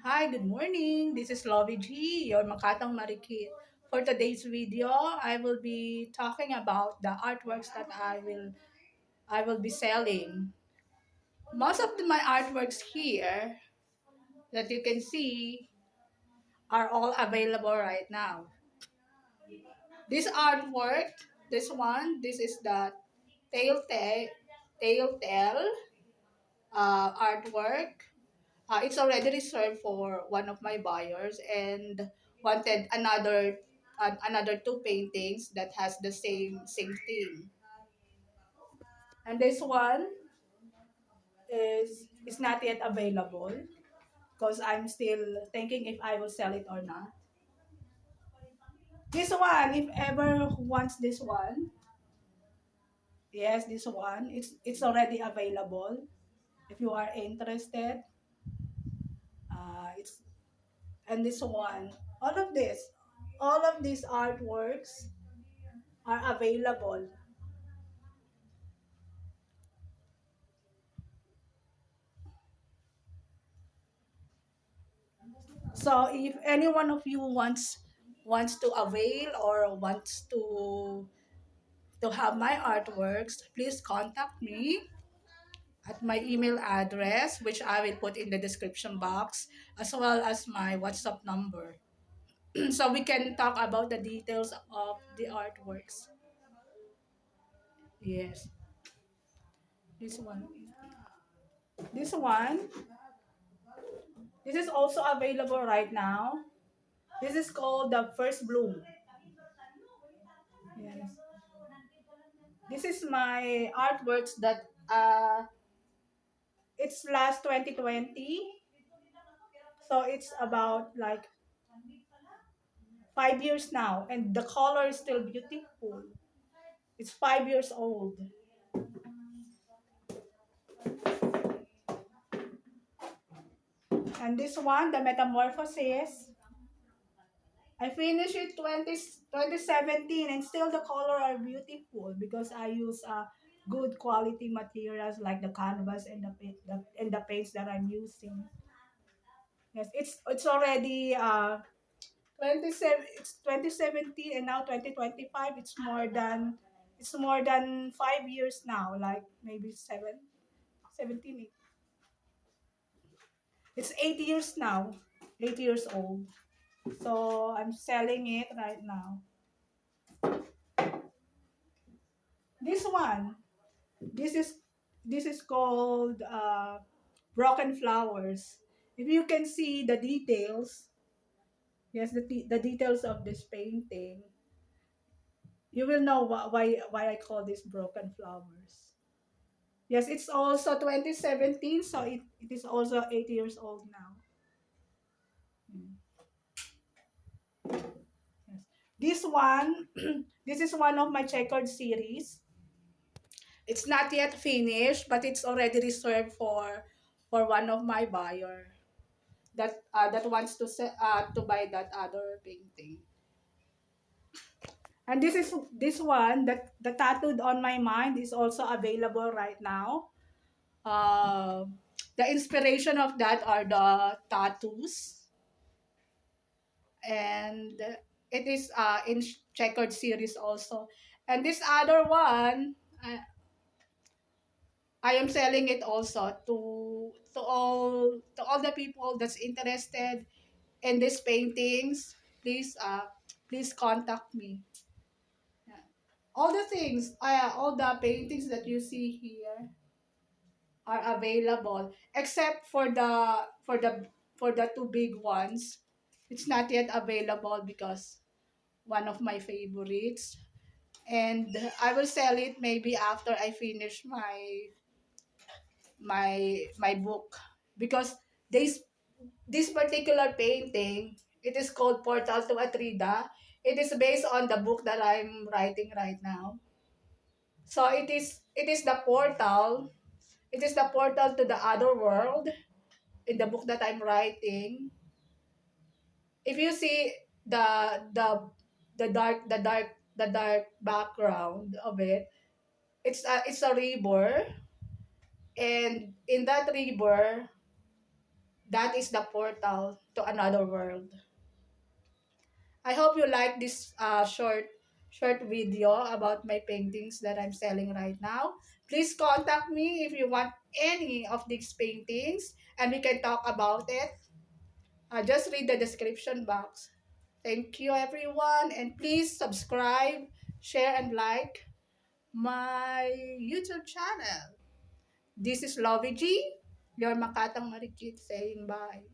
Hi, good morning. This is Lovey G, your Makatang Marikit. For today's video, I will be talking about the artworks that I will be selling. Most of my artworks here that you can see are all available right now. This artwork, this is the Telltale artwork. It's already reserved for one of my buyers and wanted another two paintings that has the same theme. And this one is not yet available because I'm still thinking if I will sell it or not. This one, if ever who wants this one, yes, this one, it's already available. If you are interested, it's and this one, all of this, all of these artworks are available. So if any one of you wants to avail or wants to have my artworks, please contact me at my email address, which I will put in the description box, as well as my WhatsApp number. So we can talk about the details of the artworks. Yes, this one. This one. This is also available right now. This is called the first bloom. Yes. This is my artworks that it's last 2020. So it's about like 5 years now and the color is still beautiful. It's 5 years old. And this one, the Metamorphosis, I finished it 2017 and still the color are beautiful because I use good quality materials like the canvas and the paints that I'm using. Yes, it's already it's 2017 and now 2025. It's more than 5 years now, like maybe 17. It's 8 years now, 8 years old. So I'm selling it right now. This one, this is this is called Broken Flowers. If you can see the details, yes, the details of this painting, you will know why I call this Broken Flowers. Yes, it's also 2017, so it is also 8 years old now. Mm, yes. This one, this is one of my checkered series. It's not yet finished, but it's already reserved for one of my buyer that wants to buy that other painting. And this one that the tattooed on my mind is also available right now. Uh, the inspiration of that are the tattoos, and it is in checkered series also. And this other one, I am selling it also to all the people that's interested in these paintings. Please contact me. Yeah. All the paintings that you see here are available, except for the two big ones. It's not yet available because one of my favorites, and I will sell it maybe after I finish my book because this particular painting, it is called Portal to Atrida. It is based on the book that I'm writing right now. So it is the portal. It is the portal to the other world in the book that I'm writing. If you see the dark background of it, it's a river, and in that river That is the portal to another world. I hope you like this short video about my paintings that I'm selling right now. Please contact me if you want any of these paintings and we can talk about it. Just read the description box. Thank you everyone, and please subscribe, share and like my YouTube channel. This is Lovey G, your Makatang Marikit saying bye.